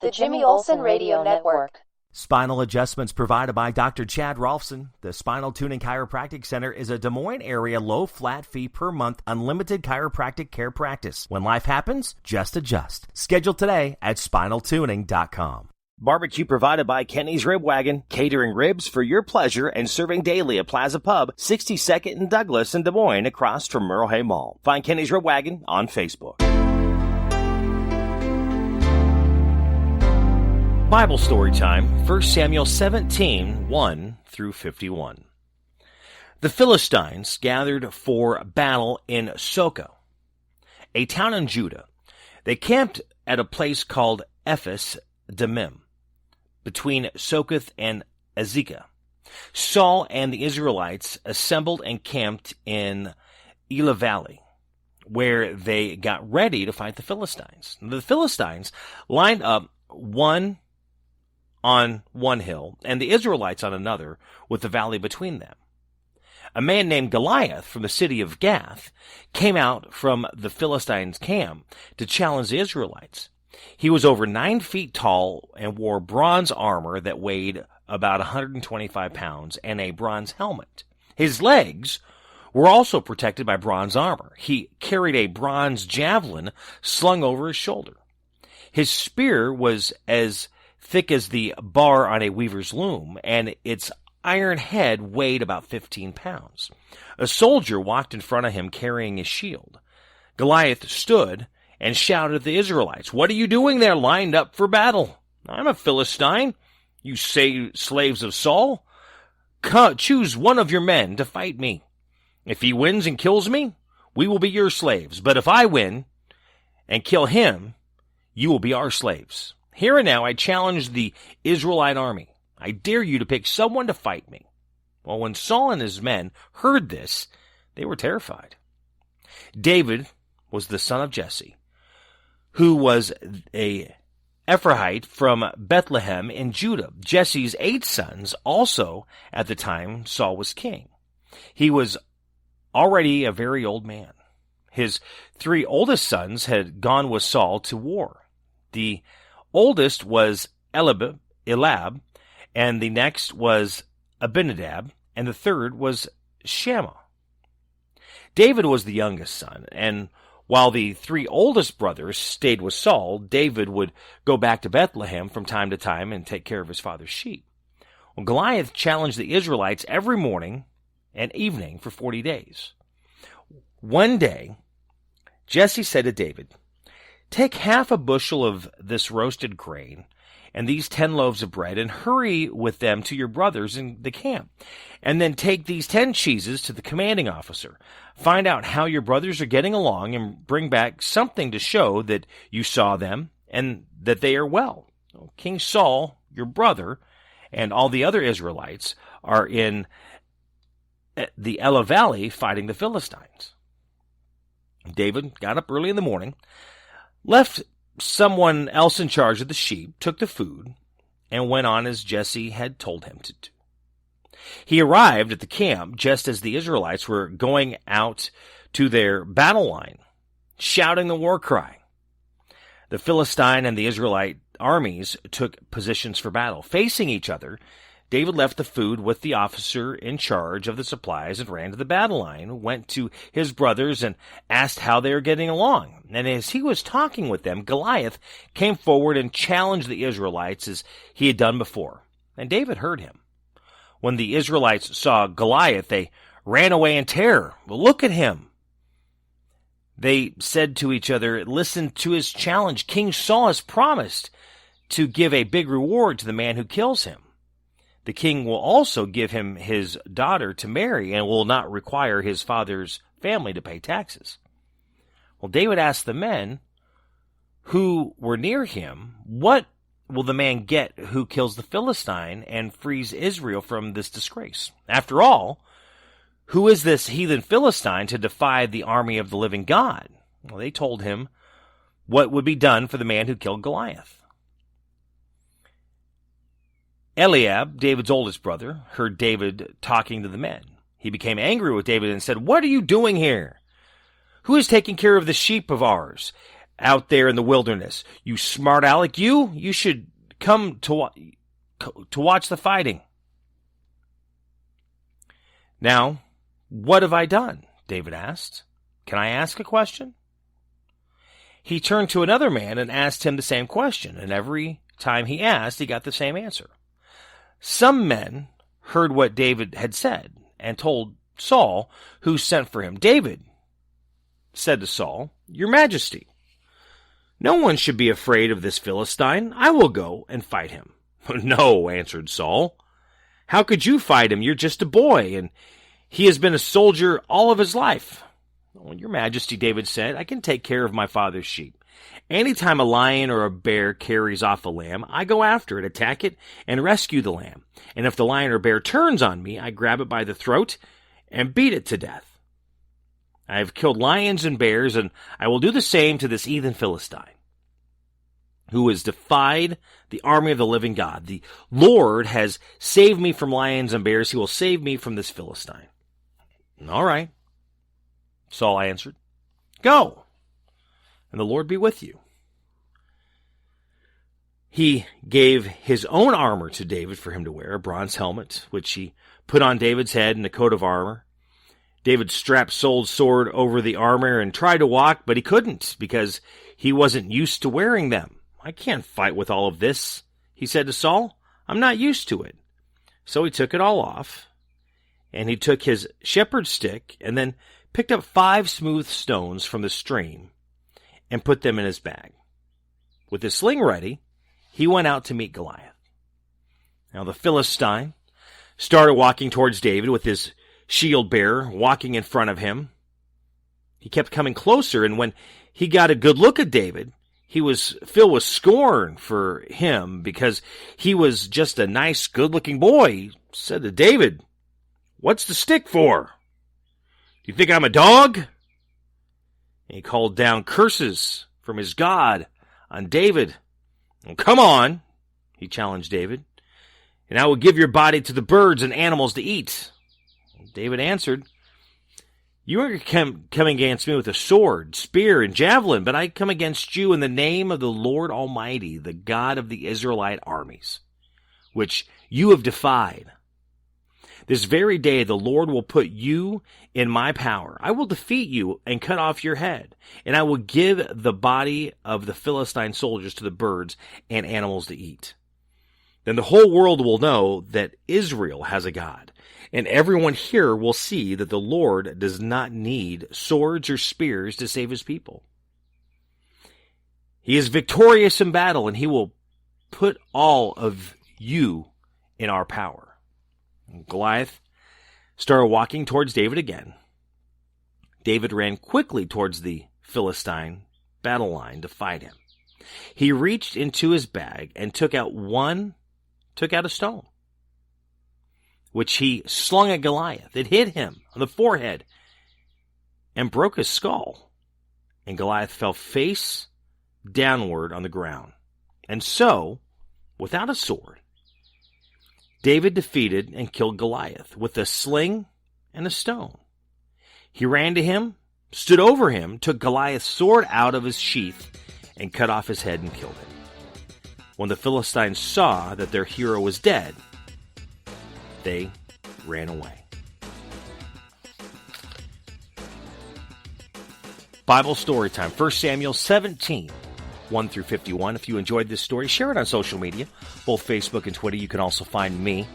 The Jimmy Olsen Radio Network. Spinal adjustments provided by Dr. Chad Rolfson. The Spinal Tuning Chiropractic Center is a Des Moines area low flat fee per month unlimited chiropractic care practice. When life happens, just adjust. Schedule today at spinaltuning.com. Barbecue provided by Kenny's Rib Wagon, catering ribs for your pleasure and serving daily at Plaza Pub, 62nd and Douglas in Des Moines, across from Merle Hay Mall. Find Kenny's Rib Wagon on Facebook. Bible story time, 1 Samuel 17, 1 through 51. The Philistines gathered for battle in Socoh, a town in Judah. They camped at a place called Ephes Dammim, between Socoth and Azekah. Saul and the Israelites assembled and camped in Elah Valley, where they got ready to fight the Philistines. The Philistines lined up one on one hill, and the Israelites on another, with the valley between them. A man named Goliath from the city of Gath came out from the Philistines' camp to challenge the Israelites. He was over 9 feet tall and wore bronze armor that weighed about 125 pounds and a bronze helmet. His legs were also protected by bronze armor. He carried a bronze javelin slung over his shoulder. His spear was as thick as the bar on a weaver's loom, and its iron head weighed about 15 pounds. A soldier walked in front of him carrying a shield. Goliath stood and shouted at the Israelites, "What are you doing there lined up for battle? I'm a Philistine, you say slaves of Saul. Choose one of your men to fight me. If he wins and kills me, we will be your slaves. But if I win and kill him, you will be our slaves. Here and now I challenge the Israelite army. I dare you to pick someone to fight me." Well, when Saul and his men heard this, they were terrified. David was the son of Jesse, who was a Ephrathite from Bethlehem in Judah. Jesse's 8 sons also at the time Saul was king. He was already a very old man. His 3 oldest sons had gone with Saul to war. The oldest was Eliab, and the next was Abinadab, and the third was Shammah. David was the youngest son, and while the 3 oldest brothers stayed with Saul, David would go back to Bethlehem from time to time and take care of his father's sheep. Well, Goliath challenged the Israelites every morning and evening for 40 days. One day, Jesse said to David, "Take half a bushel of this roasted grain and these 10 loaves of bread and hurry with them to your brothers in the camp. And then take these 10 cheeses to the commanding officer. Find out how your brothers are getting along and bring back something to show that you saw them and that they are well. King Saul, your brother, and all the other Israelites are in the Elah Valley fighting the Philistines." David got up early in the morning, left someone else in charge of the sheep, took the food, and went on as Jesse had told him to do. He arrived at the camp just as the Israelites were going out to their battle line, shouting the war cry. The Philistine and the Israelite armies took positions for battle. Facing each other, David left the food with the officer in charge of the supplies and ran to the battle line, went to his brothers and asked how they were getting along. And as he was talking with them, Goliath came forward and challenged the Israelites as he had done before. And David heard him. When the Israelites saw Goliath, they ran away in terror. "Well, look at him," they said to each other. "Listen to his challenge. King Saul has promised to give a big reward to the man who kills him. The king will also give him his daughter to marry and will not require his father's family to pay taxes." Well, David asked the men who were near him, "What will the man get who kills the Philistine and frees Israel from this disgrace? After all, who is this heathen Philistine to defy the army of the living God?" Well, they told him what would be done for the man who killed Goliath. Eliab, David's oldest brother, heard David talking to the men. He became angry with David and said, "What are you doing here? Who is taking care of the sheep of ours? out there in the wilderness. You smart aleck, you should come to watch the fighting. Now, what have I done? David asked. Can I ask a question? He turned to another man and asked him the same question, and every time he asked, he got the same answer. Some men heard what David had said and told Saul, who sent for him. David said to Saul, "Your Majesty, no one should be afraid of this Philistine. I will go and fight him." "No," answered Saul. "How could you fight him? You're just a boy, and he has been a soldier all of his life." "Well, Your Majesty," David said, "I can take care of my father's sheep. Anytime a lion or a bear carries off a lamb, I go after it, attack it, and rescue the lamb. And if the lion or bear turns on me, I grab it by the throat and beat it to death. I have killed lions and bears, and I will do the same to this heathen Philistine, who has defied the army of the living God. The Lord has saved me from lions and bears. He will save me from this Philistine." "All right," Saul answered. "Go, and the Lord be with you." He gave his own armor to David for him to wear, a bronze helmet, which he put on David's head, and a coat of armor. David strapped Saul's sword over the armor and tried to walk, but he couldn't because he wasn't used to wearing them. "I can't fight with all of this," he said to Saul. "I'm not used to it." So he took it all off, and he took his shepherd's stick and then picked up 5 smooth stones from the stream and put them in his bag. With his sling ready, he went out to meet Goliath. Now the Philistine started walking towards David with his shield bearer walking in front of him. He kept coming closer, and when he got a good look at David, he was filled with scorn for him because he was just a nice, good-looking boy. He said to David, "What's the stick for? Do you think I'm a dog?" And he called down curses from his God on David. "Well, come on," he challenged David, "and I will give your body to the birds and animals to eat." David answered, "You are coming against me with a sword, spear, and javelin, but I come against you in the name of the Lord Almighty, the God of the Israelite armies, which you have defied. This very day the Lord will put you in my power. I will defeat you and cut off your head, and I will give the body of the Philistine soldiers to the birds and animals to eat. Then the whole world will know that Israel has a God, and everyone here will see that the Lord does not need swords or spears to save his people. He is victorious in battle, and he will put all of you in our power." And Goliath started walking towards David again. David ran quickly towards the Philistine battle line to fight him. He reached into his bag and took out a stone, which he slung at Goliath. It hit him on the forehead and broke his skull, and Goliath fell face downward on the ground. And so, without a sword, David defeated and killed Goliath with a sling and a stone. He ran to him, stood over him, took Goliath's sword out of his sheath, and cut off his head and killed him. When the Philistines saw that their hero was dead, they ran away. Bible story time, 1 Samuel 17, 1 through 51. If you enjoyed this story, share it on social media, both Facebook and Twitter. You can also find me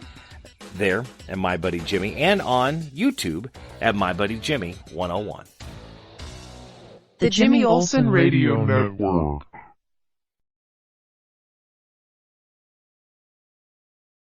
there at My Buddy Jimmy, and on YouTube at My Buddy Jimmy 101. The Jimmy Olsen Radio Network.